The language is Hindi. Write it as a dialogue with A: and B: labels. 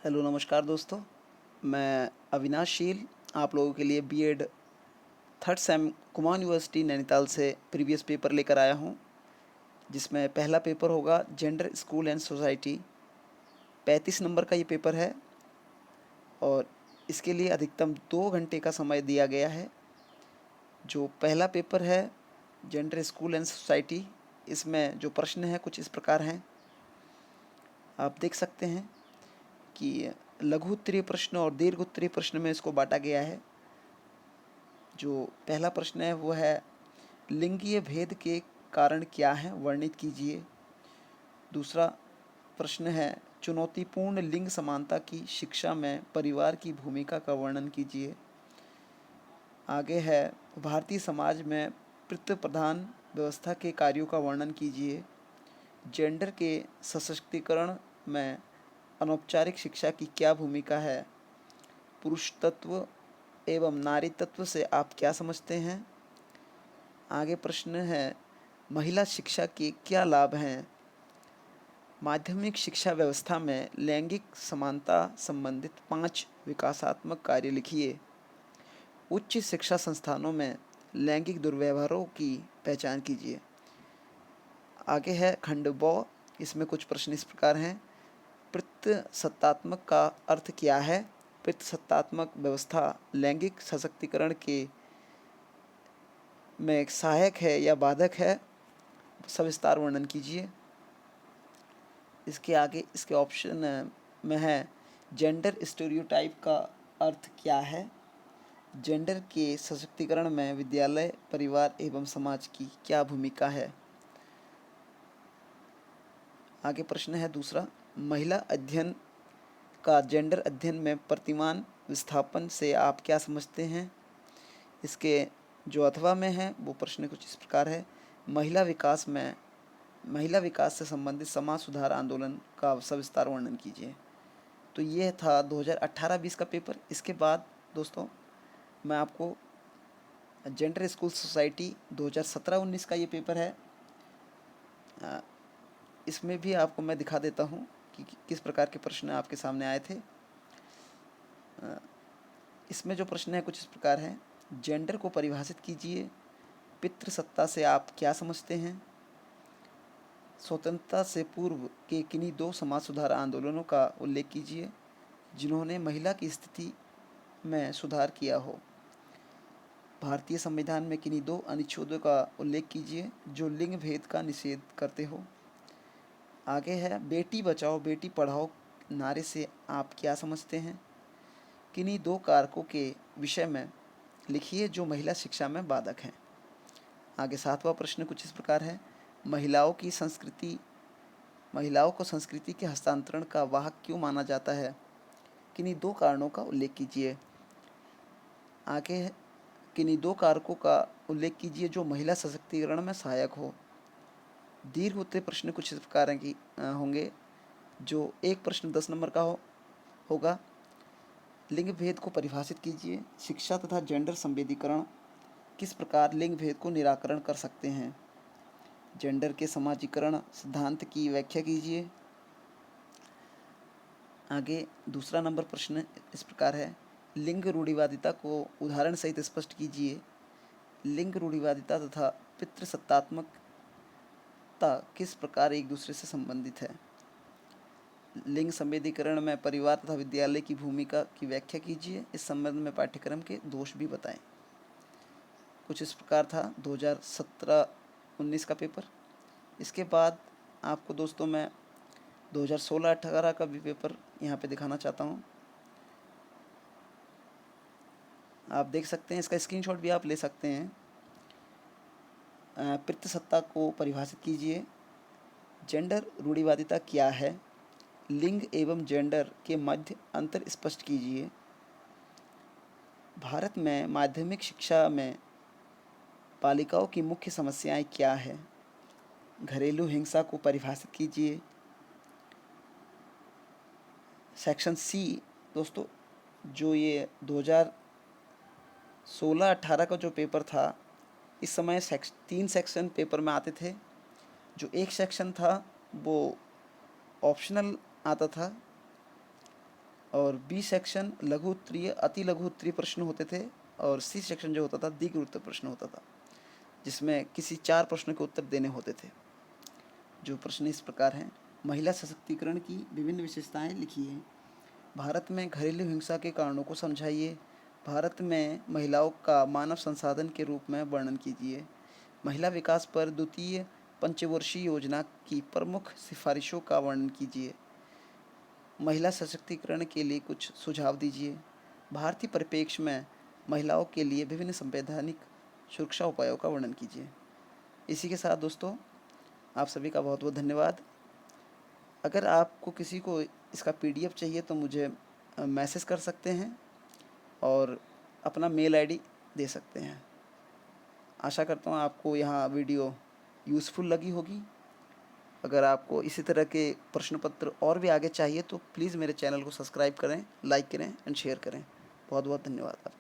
A: हेलो नमस्कार दोस्तों। मैं अविनाश शील आप लोगों के लिए BEd third sem Kumaon university Nainital से प्रीवियस पेपर लेकर आया हूं, जिसमें पहला पेपर होगा gender school and society. 35 number का ये पेपर है और इसके लिए अधिकतम 2 घंटे का समय दिया गया है। जो पहला पेपर है जेंडर स्कूल एंड सोसाइटी, इसमें जो प्रश्न हैं कुछ इस प्रकार हैं। आप देख सकते हैं कि लघु उत्तरीय प्रश्न और दीर्घ उत्तरीय प्रश्न में इसको बांटा गया है। जो पहला प्रश्न है वो है लिंगीय भेद के कारण क्या हैं, वर्णित कीजिए। दूसरा प्रश्न है चुनौतीपूर्ण लिंग समानता की शिक्षा में परिवार की भूमिका का वर्णन कीजिए। आगे है भारतीय समाज में पितृ प्रधान व्यवस्था के कार्यों का वर्णन कीजिए। जेंडर के सशक्तिकरण में अनौपचारिक शिक्षा की क्या भूमिका है। पुरुष तत्व एवं नारी तत्व से आप क्या समझते हैं। आगे प्रश्न है महिला शिक्षा के क्या लाभ हैं। माध्यमिक शिक्षा व्यवस्था में लैंगिक समानता संबंधित 5 विकासात्मक कार्य लिखिए। उच्च शिक्षा संस्थानों में लैंगिक दुर्व्यवहारों की पहचान कीजिए। आगे है खंड ब, इसमें कुछ प्रश्न इस प्रकार हैं। पितृसत्तात्मक का अर्थ क्या है। पितृसत्तात्मक व्यवस्था लैंगिक सशक्तिकरण के में सहायक है या बाधक है, सविस्तार वर्णन कीजिए। इसके आगे इसके ऑप्शन में है जेंडर स्टेरियोटाइप का अर्थ क्या है। जेंडर के सशक्तिकरण में विद्यालय, परिवार एवं समाज की क्या भूमिका है। आगे प्रश्न है दूसरा, महिला अध्ययन का जेंडर अध्ययन में प्रतिमान विस्थापन से आप क्या समझते हैं। इसके जो अथवा में है वो प्रश्न कुछ इस प्रकार है, महिला विकास से संबंधित समाज सुधार आंदोलन का सविस्तार वर्णन कीजिए। तो ये था 2018-20 का पेपर। इसके बाद दोस्तों मैं आपको जेंडर स्कूल सोसाइटी 2017-19 का ये पेपर है, इसमें भी आपको मैं दिखा देता हूँ कि किस प्रकार के प्रश्न आपके सामने आए थे। इसमें जो प्रश्न है कुछ इस प्रकार है, जेंडर को परिभाषित कीजिए। पितृसत्ता से आप क्या समझते हैं। स्वतंत्रता से पूर्व के किन्हीं 2 समाज सुधार आंदोलनों का उल्लेख कीजिए जिन्होंने महिला की स्थिति में सुधार किया हो। भारतीय संविधान में किन्हीं 2 अनुच्छेदों का उल्लेख कीजिए जो लिंग भेद का निषेध करते हो। आगे है बेटी बचाओ बेटी पढ़ाओ नारे से आप क्या समझते हैं। किन्हीं 2 कारकों के विषय में लिखिए जो महिला शिक्षा में बाधक हैं। आगे 7वां प्रश्न कुछ इस प्रकार है, महिलाओं को संस्कृति के हस्तांतरण का वाहक क्यों माना जाता है। किन्हीं 2 कारणों का उल्लेख कीजिए। आगे है किन्हीं 2 कारकों का उल्लेख कीजिए जो महिला सशक्तिकरण में सहायक हो। दीर्घ उत्तरीय प्रश्न कुछ इस प्रकार की होंगे। जो एक प्रश्न 10 नंबर का होगा, लिंग भेद को परिभाषित कीजिए। शिक्षा तथा जेंडर संवेदीकरण किस प्रकार लिंग भेद को निराकरण कर सकते हैं। जेंडर के समाजीकरण सिद्धांत की व्याख्या कीजिए। आगे दूसरा नंबर प्रश्न इस प्रकार है, लिंग रूढ़िवादिता को उदाहरण सहित स्पष्ट कीजिए। लिंग रूढ़िवादिता तथा पितृसत्तात्मकता किस प्रकार एक दूसरे से संबंधित है। लिंग संवेदीकरण में परिवार तथा विद्यालय की भूमिका की व्याख्या कीजिए। इस संबंध में पाठ्यक्रम के दोष भी बताएं। कुछ इस प्रकार था 2017-19 का पेपर। इसके बाद आपको दोस्तों मैं 2016-18 का भी पेपर यहाँ पे दिखाना चाहता हूँ। आप देख सकते हैं, इसका स्क्रीनशॉट भी आप ले सकते हैं। पितृसत्ता को परिभाषित कीजिए। जेंडर रूढ़िवादिता क्या है। लिंग एवं जेंडर के मध्य अंतर स्पष्ट कीजिए। भारत में माध्यमिक शिक्षा में बालिकाओं की मुख्य समस्याएं क्या है। घरेलू हिंसा को परिभाषित कीजिए। सेक्शन सी दोस्तों, जो ये 2016-18 का जो पेपर था, इस समय 3 सेक्शन पेपर में आते थे। जो एक सेक्शन था वो ऑप्शनल आता था और बी सेक्शन लघु उत्तरीय, अति लघु उत्तरीय प्रश्न होते थे, और सी सेक्शन जो होता था दीर्घ उत्तर प्रश्न होता था, जिसमें किसी 4 प्रश्नों के उत्तर देने होते थे। जो प्रश्न इस प्रकार हैं। महिला सशक्तिकरण की विभिन्न विशेषताएं लिखिए। भारत में घरेलू हिंसा के कारणों को समझाइए। भारत में महिलाओं का मानव संसाधन के रूप में वर्णन कीजिए। महिला विकास पर द्वितीय पंचवर्षीय योजना की प्रमुख सिफारिशों का वर्णन कीजिए। महिला सशक्तिकरण के लिए कुछ सुझाव दीजिए। भारतीय परिप्रेक्ष्य में महिलाओं के लिए विभिन्न संवैधानिक सुरक्षा उपायों का वर्णन कीजिए। इसी के साथ दोस्तों, आप सभी का बहुत बहुत धन्यवाद। अगर आपको किसी को इसका PDF चाहिए तो मुझे मैसेज कर सकते हैं और अपना मेल ID दे सकते हैं। आशा करता हूँ आपको यहाँ वीडियो यूज़फुल लगी होगी। अगर आपको इसी तरह के प्रश्न पत्र और भी आगे चाहिए तो प्लीज़ मेरे चैनल को सब्सक्राइब करें, लाइक करें एंड शेयर करें। बहुत बहुत धन्यवाद आपका।